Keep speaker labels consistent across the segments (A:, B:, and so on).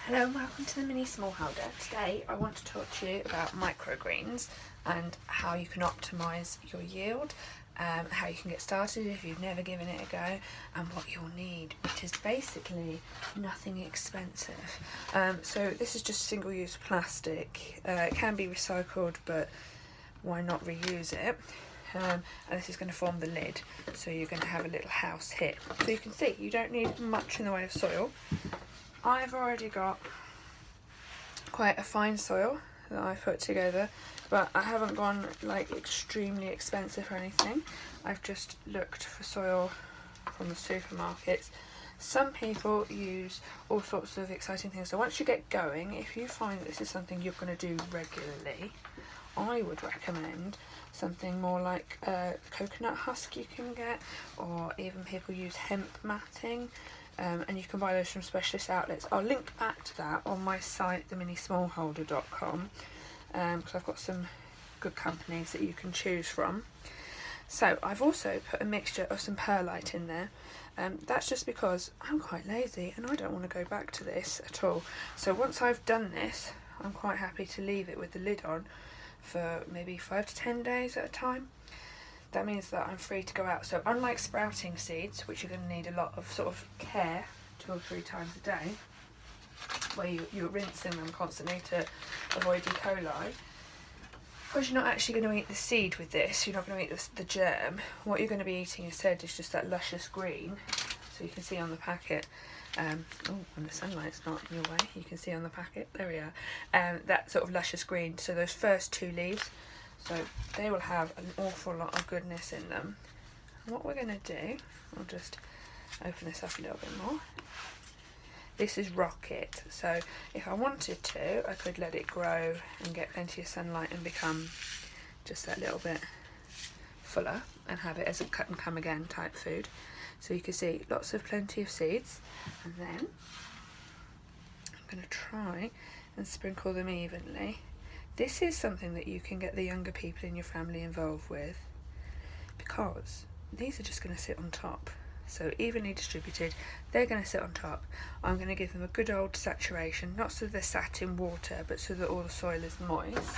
A: Hello and welcome to the Mini Smallholder. Today I want to talk to you about microgreens and how you can optimise your yield, how you can get started if you've never given it a go, and what you'll need, which is basically nothing expensive. So this is just single-use plastic. It can be recycled, but why not reuse it? And this is going to form the lid, so you're going to have a little house here. So you can see you don't need much in the way of soil. I've already got quite a fine soil that I've put together, but I haven't gone like extremely expensive or anything. I've just looked for soil from the supermarkets. Some people use all sorts of exciting things. So once you get going, if you find that this is something you're going to do regularly, I would recommend something more like coconut husk you can get, or even people use hemp matting. And you can buy those from specialist outlets. I'll link back to that on my site, theminismallholder.com, because I've got some good companies that you can choose from. So I've also put a mixture of some perlite in there. That's just because I'm quite lazy and I don't want to go back to this at all. So once I've done this, I'm quite happy to leave it with the lid on for maybe 5 to 10 days at a time. That means that I'm free to go out. So unlike sprouting seeds, which you're going to need a lot of sort of care 2 or 3 times a day, where you're rinsing them constantly to avoid E. coli, because you're not actually going to eat the seed with this, you're not going to eat the germ. What you're going to be eating instead is just that luscious green. So you can see on the packet, when the sunlight's not in your way, you can see on the packet, there we are, that sort of luscious green. So those first 2 leaves, so they will have an awful lot of goodness in them. And what we're going to do, I'll just open this up a little bit more. This is rocket, so if I wanted to, I could let it grow and get plenty of sunlight and become just that little bit fuller and have it as a cut and come again type food. So you can see plenty of seeds, and then I'm going to try and sprinkle them evenly. This is something that you can get the younger people in your family involved with, because these are just going to sit on top. So evenly distributed, they're going to sit on top. I'm going to give them a good old saturation, not so they're sat in water, but so that all the soil is moist.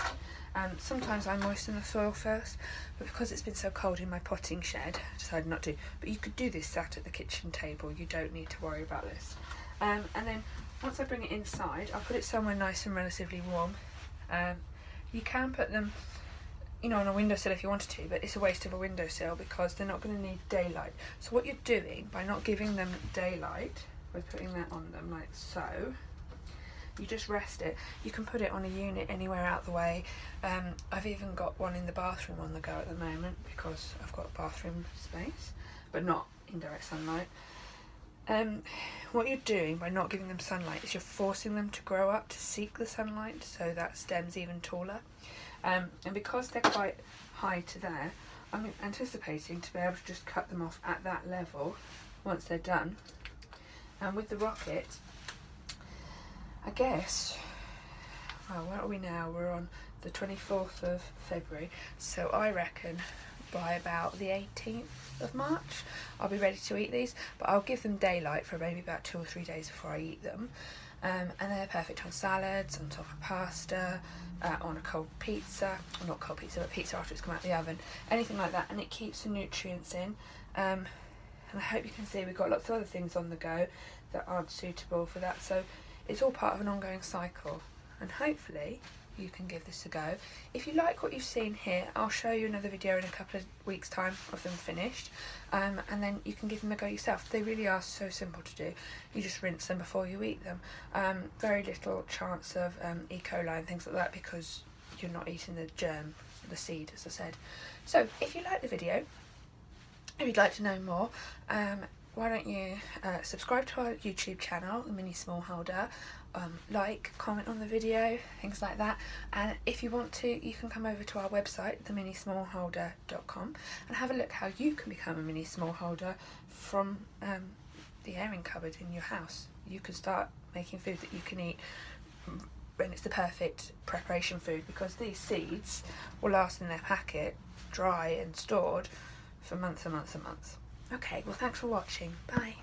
A: Sometimes I moisten the soil first, but because it's been so cold in my potting shed, I decided not to. But you could do this sat at the kitchen table, you don't need to worry about this. And then once I bring it inside, I'll put it somewhere nice and relatively warm. You can put them, on a windowsill if you wanted to, but it's a waste of a windowsill because they're not going to need daylight. So what you're doing by not giving them daylight, by putting that on them like so, you just rest it. You can put it on a unit anywhere out the way. I've even got one in the bathroom on the go at the moment because I've got bathroom space, but not in direct sunlight. What you're doing by not giving them sunlight is you're forcing them to grow up to seek the sunlight, so that stem's even taller. And because they're quite high to there, I'm anticipating to be able to just cut them off at that level once they're done. And with the rocket, I guess, where are we now? We're on the 24th of February, so I reckon by about the 18th of March I'll be ready to eat these, but I'll give them daylight for maybe about 2 or 3 days before I eat them. And they're perfect on salads, on top of pasta, on a cold pizza, well, not cold pizza, but pizza after it's come out of the oven, anything like that, and it keeps the nutrients in. And I hope you can see we've got lots of other things on the go that aren't suitable for that, so it's all part of an ongoing cycle, and hopefully you can give this a go. If you like what you've seen here, I'll show you another video in a couple of weeks' time of them finished, and then you can give them a go yourself. They really are so simple to do. You just rinse them before you eat them. Very little chance of E. coli and things like that because you're not eating the germ, the seed, as I said. So if you like the video, if you'd like to know more, why don't you subscribe to our YouTube channel, The Mini Smallholder, like, comment on the video, things like that. And if you want to, you can come over to our website, theminismallholder.com, and have a look how you can become a mini smallholder from the airing cupboard in your house. You can start making food that you can eat, and it's the perfect preparation food because these seeds will last in their packet, dry and stored, for months and months and months. Okay, well thanks for watching. Bye.